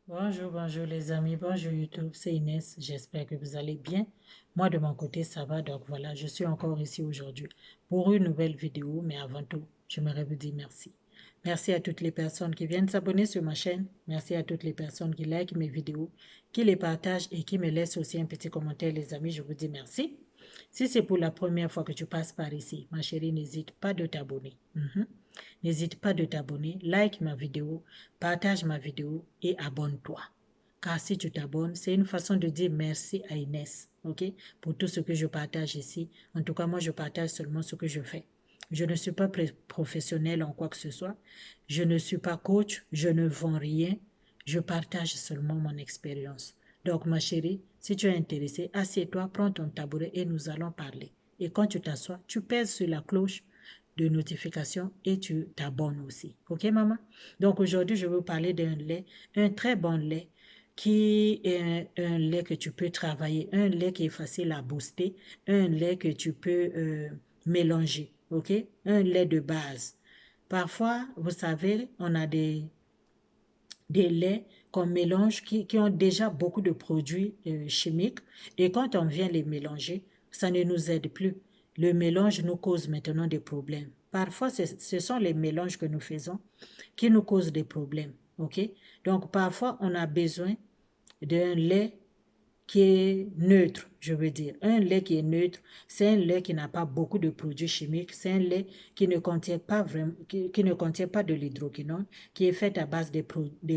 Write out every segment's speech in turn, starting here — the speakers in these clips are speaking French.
Bonjour, bonjour les amis, bonjour YouTube, c'est Inès, j'espère que vous allez bien. Moi de mon côté ça va, donc voilà, je suis encore ici aujourd'hui pour une nouvelle vidéo, mais avant tout, j'aimerais vous dire merci. Merci à toutes les personnes qui viennent s'abonner sur ma chaîne, merci à toutes les personnes qui likent mes vidéos, qui les partagent et qui me laissent aussi un petit commentaire les amis, je vous dis merci. Si c'est pour la première fois que tu passes par ici, ma chérie, n'hésite pas de t'abonner. N'hésite pas de t'abonner, like ma vidéo, partage ma vidéo et abonne-toi. Car si tu t'abonnes, c'est une façon de dire merci à Inès, ok, pour tout ce que je partage ici. En tout cas, moi, je partage seulement ce que je fais. Je ne suis pas professionnel en quoi que ce soit. Je ne suis pas coach. Je ne vends rien. Je partage seulement mon expérience. Donc, ma chérie, si tu es intéressée, assieds-toi, prends ton tabouret et nous allons parler. Et quand tu t'assois, tu pèses sur la cloche de notification et tu t'abonnes aussi. Ok, maman? Donc, aujourd'hui, je vais vous parler d'un lait, un très bon lait qui est un lait que tu peux travailler, un lait qui est facile à booster, un lait que tu peux mélanger, ok? Un lait de base. Parfois, vous savez, on a des laits qu'on mélange qui ont déjà beaucoup de produits chimiques et quand on vient les mélanger, ça ne nous aide plus. Le mélange nous cause maintenant des problèmes. Parfois, ce sont les mélanges que nous faisons qui nous causent des problèmes. Ok? Donc, parfois, on a besoin d'un lait qui est neutre, je veux dire. Un lait qui est neutre, c'est un lait qui n'a pas beaucoup de produits chimiques, c'est un lait qui ne contient pas vraiment, qui ne contient pas de l'hydroquinone, qui est fait à base des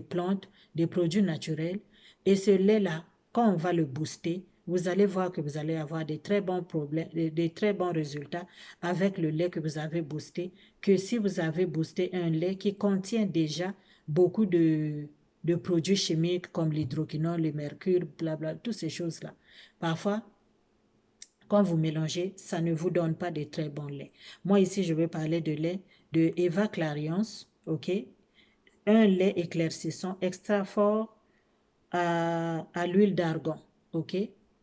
plantes, des produits naturels. Et ce lait-là, quand on va le booster, vous allez voir que vous allez avoir des très bons problèmes, des très bons résultats avec le lait que vous avez boosté, que si vous avez boosté un lait qui contient déjà beaucoup de produits chimiques comme l'hydroquinone, le mercure, blabla, toutes ces choses-là. Parfois, quand vous mélangez, ça ne vous donne pas de très bons laits. Moi, ici, je vais parler de lait de Eva Clarions, ok? Un lait éclaircissant extra fort à l'huile d'argan, ok?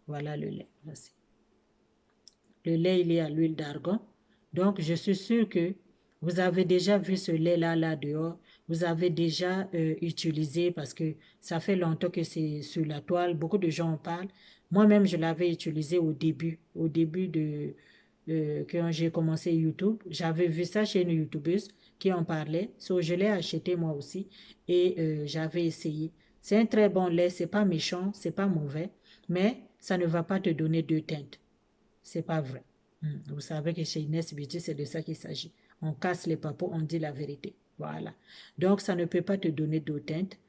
Voilà le lait. Voici. Le lait, il est à l'huile d'argan. Donc, je suis sûre que vous avez déjà vu ce lait-là, là dehors. Vous avez déjà utilisé parce que ça fait longtemps que c'est sur la toile. Beaucoup de gens en parlent. Moi-même, je l'avais utilisé au début de quand j'ai commencé YouTube. J'avais vu ça chez une YouTubeuse qui en parlait. So, je l'ai acheté moi aussi et j'avais essayé. C'est un très bon lait. C'est pas méchant, c'est pas mauvais, mais ça ne va pas te donner deux teintes. C'est pas vrai. Vous savez que chez Inès Beauty, c'est de ça qu'il s'agit. On casse les papos, on dit la vérité. Voilà. Donc, ça ne peut pas te donner d'eau teinte.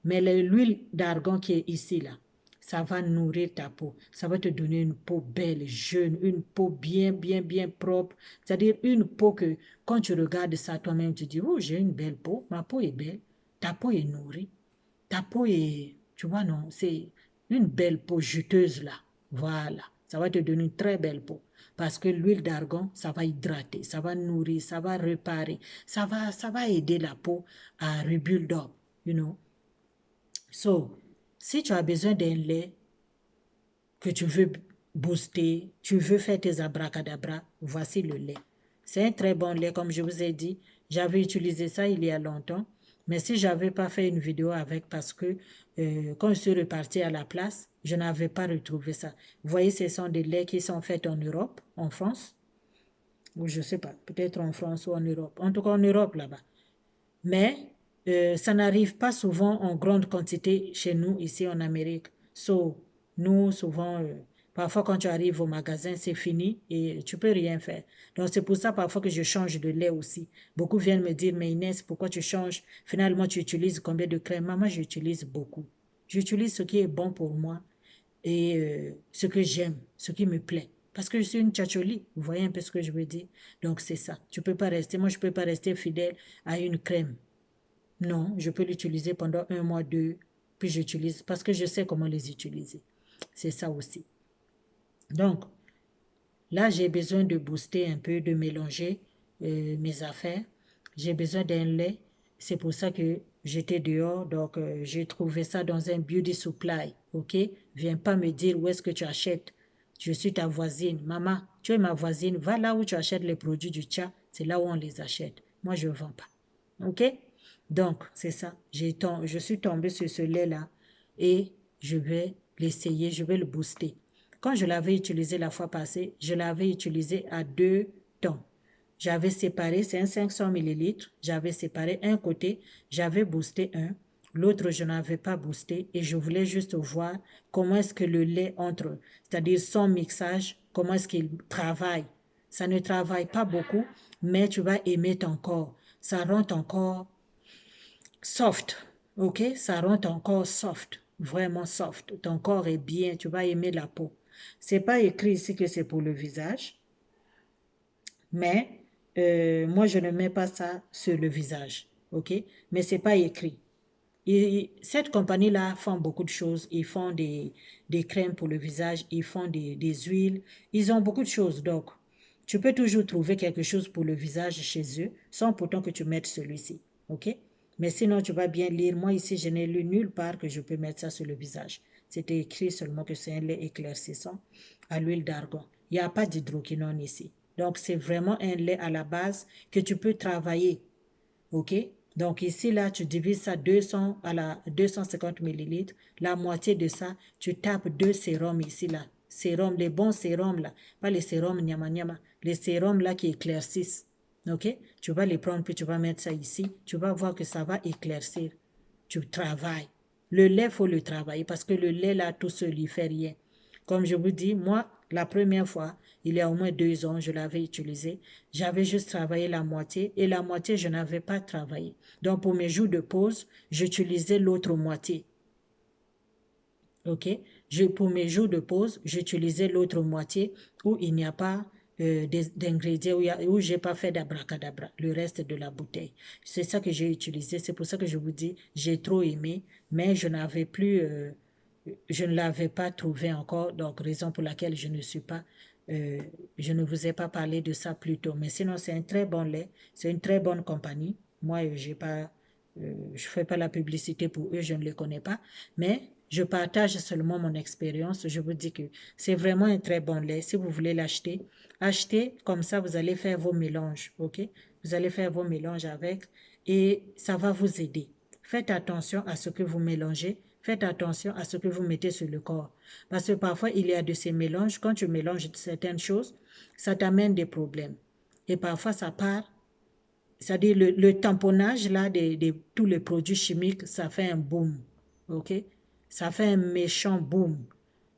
Mais l'huile d'argan qui est ici, là, ça va nourrir ta peau. Ça va te donner une peau belle, jeune, une peau bien, bien, bien propre. C'est-à-dire une peau que quand tu regardes ça toi-même, tu dis, oh, j'ai une belle peau, ma peau est belle. Ta peau est nourrie. Ta peau est, tu vois, non, c'est une belle peau juteuse là. Voilà, ça va te donner une très belle peau. Parce que l'huile d'argan, ça va hydrater, ça va nourrir, ça va réparer, ça va aider la peau à rebuild up, you know. So, si tu as besoin d'un lait que tu veux booster, tu veux faire tes abracadabras, voici le lait. C'est un très bon lait, comme je vous ai dit. J'avais utilisé ça il y a longtemps, mais si je n'avais pas fait une vidéo avec parce que quand je suis repartie à la place, je n'avais pas retrouvé ça. Vous voyez, ce sont des laits qui sont faits en Europe, en France, ou je ne sais pas, peut-être en France ou en Europe. En tout cas, en Europe là-bas. Mais ça n'arrive pas souvent en grande quantité chez nous, ici en Amérique. So, nous, souvent, parfois quand tu arrives au magasin, c'est fini et tu peux rien faire. Donc, c'est pour ça parfois que je change de lait aussi. Beaucoup viennent me dire, mais Inès, pourquoi tu changes? Finalement, tu utilises combien de crème? Maman, j'utilise beaucoup. J'utilise ce qui est bon pour moi et ce que j'aime, ce qui me plaît. Parce que je suis une tchatcholi, vous voyez un peu ce que je veux dire. Donc, c'est ça. Tu peux pas rester, moi, je peux pas rester fidèle à une crème. Non, je peux l'utiliser pendant un mois, deux, puis j'utilise parce que je sais comment les utiliser. C'est ça aussi. Donc, là, j'ai besoin de booster un peu, de mélanger mes affaires. J'ai besoin d'un lait. C'est pour ça que j'étais dehors. Donc, j'ai trouvé ça dans un beauty supply. OK? Viens pas me dire où est-ce que tu achètes. Je suis ta voisine. Maman, tu es ma voisine. Va là où tu achètes les produits du chat. C'est là où on les achète. Moi, je ne vends pas. OK? Donc, c'est ça. Je suis tombée sur ce lait-là et je vais l'essayer, je vais le booster. Quand je l'avais utilisé la fois passée, je l'avais utilisé à 2 temps. J'avais séparé, c'est un 500 millilitres, j'avais séparé un côté, j'avais boosté un, l'autre je n'avais pas boosté et je voulais juste voir comment est-ce que le lait entre, c'est-à-dire son mixage, comment est-ce qu'il travaille. Ça ne travaille pas beaucoup, mais tu vas aimer ton corps. Ça rend ton corps soft, ok? Ça rend ton corps soft, vraiment soft. Ton corps est bien, tu vas aimer la peau. C'est pas écrit ici que c'est pour le visage, mais moi je ne mets pas ça sur le visage, ok? Mais c'est pas écrit. Cette compagnie-là font beaucoup de choses. Ils font des crèmes pour le visage, ils font des huiles, ils ont beaucoup de choses. Donc, tu peux toujours trouver quelque chose pour le visage chez eux, sans pourtant que tu mettes celui-ci. OK? Mais sinon, tu vas bien lire. Moi, ici, je n'ai lu nulle part que je peux mettre ça sur le visage. C'était écrit seulement que c'est un lait éclaircissant à l'huile d'argan. Il n'y a pas d'hydroquinone ici. Donc, c'est vraiment un lait à la base que tu peux travailler. OK? Donc ici, là, tu divises ça 200 à la 250 millilitres. La moitié de ça, tu tapes 2 sérums ici, là. Sérums, les bons sérums, là. Pas les sérums nyama nyama. Les sérums, là, qui éclaircissent. OK? Tu vas les prendre, puis tu vas mettre ça ici. Tu vas voir que ça va éclaircir. Tu travailles. Le lait, il faut le travailler parce que le lait, là, tout seul, il ne fait rien. Comme je vous dis, moi, la première fois, il y a au moins 2 ans, je l'avais utilisé. J'avais juste travaillé la moitié et la moitié, je n'avais pas travaillé. Donc, pour mes jours de pause, j'utilisais l'autre moitié. OK? Pour mes jours de pause, j'utilisais l'autre moitié où il n'y a pas d'ingrédients, où je n'ai pas fait d'abracadabra, le reste de la bouteille. C'est ça que j'ai utilisé. C'est pour ça que je vous dis, j'ai trop aimé, mais je n'avais plus, je ne l'avais pas trouvé encore, donc raison pour laquelle euh, je ne vous ai pas parlé de ça plus tôt. Mais sinon, c'est un très bon lait, c'est une très bonne compagnie. Moi, je fais pas la publicité pour eux, je ne les connais pas, mais je partage seulement mon expérience. Je vous dis que c'est vraiment un très bon lait. Si vous voulez l'acheter, achetez, comme ça vous allez faire vos mélanges, ok? Vous allez faire vos mélanges avec et ça va vous aider. Faites attention à ce que vous mélangez. Faites attention à ce que vous mettez sur le corps. Parce que parfois, il y a de ces mélanges. Quand tu mélanges certaines choses, ça t'amène des problèmes. Et parfois, ça part. C'est-à-dire le tamponnage là, de tous les produits chimiques, ça fait un boom. OK? Ça fait un méchant boom.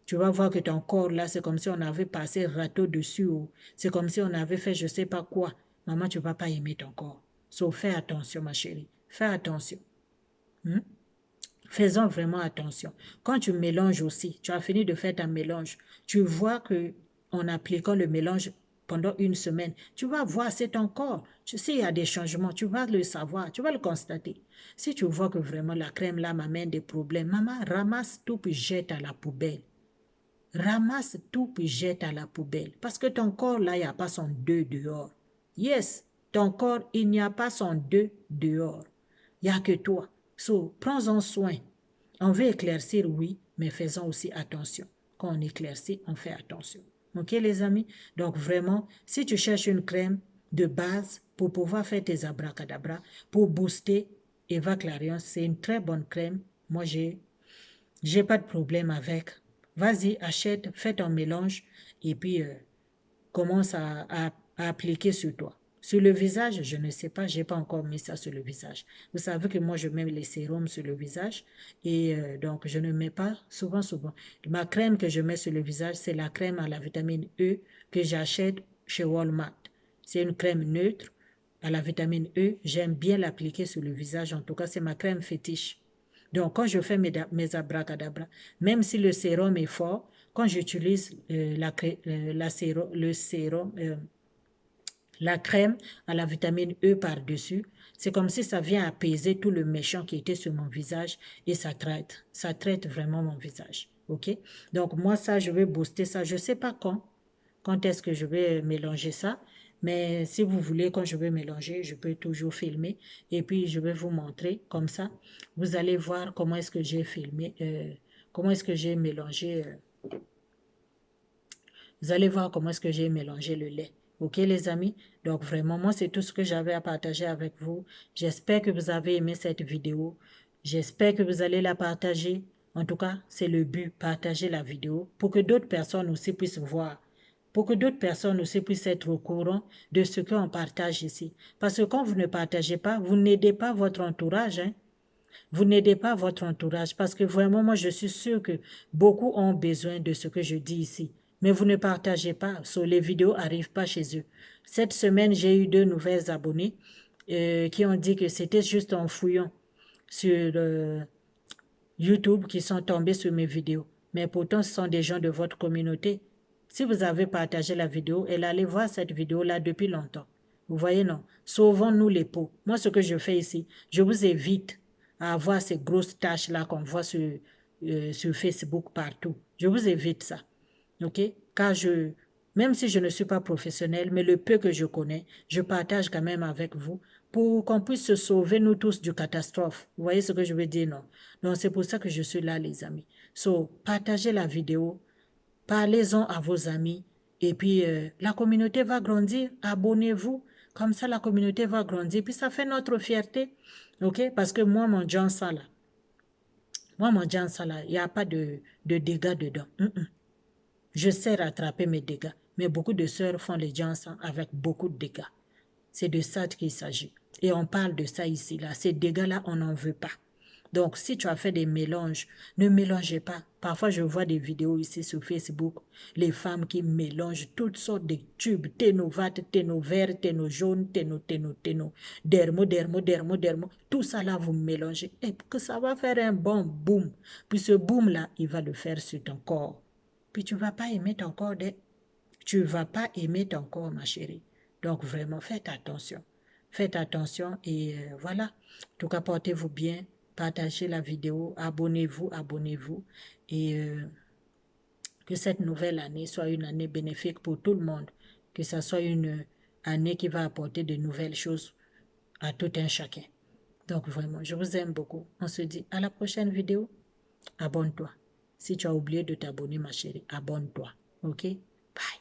Tu vas voir que ton corps là, c'est comme si on avait passé râteau dessus. C'est comme si on avait fait je ne sais pas quoi. Maman, tu ne vas pas aimer ton corps. So, fais attention, ma chérie. Fais attention. Hmm? Faisons vraiment attention. Quand tu mélanges aussi, tu as fini de faire ta mélange, tu vois que en appliquant le mélange pendant une semaine, tu vas voir, c'est ton corps. S'il y a des changements, tu vas le savoir, tu vas le constater. Si tu vois que vraiment la crème là m'amène des problèmes, maman, ramasse tout puis jette à la poubelle. Ramasse tout puis jette à la poubelle. Parce que ton corps là, il n'y a pas son deux dehors. Yes, ton corps, il n'y a pas son deux dehors. Il n'y a que toi. So, prends-en soin. On veut éclaircir, oui, mais faisons aussi attention. Quand on éclaircit, on fait attention. OK, les amis? Donc, vraiment, si tu cherches une crème de base pour pouvoir faire tes abracadabras, pour booster Eva Clarion, c'est une très bonne crème. Moi, j'ai pas de problème avec. Vas-y, achète, fais ton mélange et puis commence à appliquer sur toi. Sur le visage, je ne sais pas, je n'ai pas encore mis ça sur le visage. Vous savez que moi, je mets les sérums sur le visage et donc je ne mets pas souvent. Ma crème que je mets sur le visage, c'est la crème à la vitamine E que j'achète chez Walmart. C'est une crème neutre à la vitamine E. J'aime bien l'appliquer sur le visage. En tout cas, c'est ma crème fétiche. Donc, quand je fais mes abracadabras, même si le sérum est fort, quand j'utilise le sérum, la crème à la vitamine E par-dessus, c'est comme si ça vient apaiser tout le méchant qui était sur mon visage et ça traite vraiment mon visage. OK? Donc, moi, ça, je vais booster ça. Je ne sais pas quand est-ce que je vais mélanger ça. Mais si vous voulez, quand je vais mélanger, je peux toujours filmer. Et puis, je vais vous montrer comme ça. Vous allez voir comment est-ce que j'ai filmé, comment est-ce que j'ai mélangé. Vous allez voir comment est-ce que j'ai mélangé le lait. Ok, les amis? Donc, vraiment, moi, c'est tout ce que j'avais à partager avec vous. J'espère que vous avez aimé cette vidéo. J'espère que vous allez la partager. En tout cas, c'est le but, partager la vidéo pour que d'autres personnes aussi puissent voir, pour que d'autres personnes aussi puissent être au courant de ce qu'on partage ici. Parce que quand vous ne partagez pas, vous n'aidez pas votre entourage, hein. Vous n'aidez pas votre entourage parce que vraiment, moi, je suis sûre que beaucoup ont besoin de ce que je dis ici. Mais vous ne partagez pas, les vidéos n'arrivent pas chez eux. Cette semaine, j'ai eu 2 nouvelles abonnés qui ont dit que c'était juste en fouillant sur YouTube qui sont tombés sur mes vidéos. Mais pourtant, ce sont des gens de votre communauté. Si vous avez partagé la vidéo, elle allait voir cette vidéo-là depuis longtemps. Vous voyez, non? Sauvons-nous les peaux. Moi, ce que je fais ici, je vous évite à avoir ces grosses taches-là qu'on voit sur Facebook partout. Je vous évite ça. OK? Car même si je ne suis pas professionnelle, mais le peu que je connais, je partage quand même avec vous pour qu'on puisse se sauver, nous tous, du catastrophe. Vous voyez ce que je veux dire, non? Donc, c'est pour ça que je suis là, les amis. So, partagez la vidéo, parlez-en à vos amis, et puis la communauté va grandir. Abonnez-vous. Comme ça, la communauté va grandir. Puis ça fait notre fierté. OK? Parce que moi, mon John Sala, il n'y a pas de dégâts dedans. Je sais rattraper mes dégâts, mais beaucoup de sœurs font les gens avec beaucoup de dégâts. C'est de ça qu'il s'agit. Et on parle de ça ici, là. Ces dégâts-là, on n'en veut pas. Donc, si tu as fait des mélanges, ne mélangez pas. Parfois, je vois des vidéos ici sur Facebook, les femmes qui mélangent toutes sortes de tubes, Ténovat, Ténovert, Ténojaune, Téno, dermo. Tout ça là, vous mélangez. Et que ça va faire un bon boom. Puis ce boom-là, il va le faire sur ton corps. Puis tu ne vas pas aimer ton corps. Tu ne vas pas aimer ton corps, ma chérie. Donc, vraiment, faites attention. Faites attention et voilà. En tout cas, portez-vous bien. Partagez la vidéo. Abonnez-vous. Et que cette nouvelle année soit une année bénéfique pour tout le monde. Que ça soit une année qui va apporter de nouvelles choses à tout un chacun. Donc, vraiment, je vous aime beaucoup. On se dit à la prochaine vidéo. Abonne-toi. Si tu as oublié de t'abonner, ma chérie, abonne-toi. OK? Bye.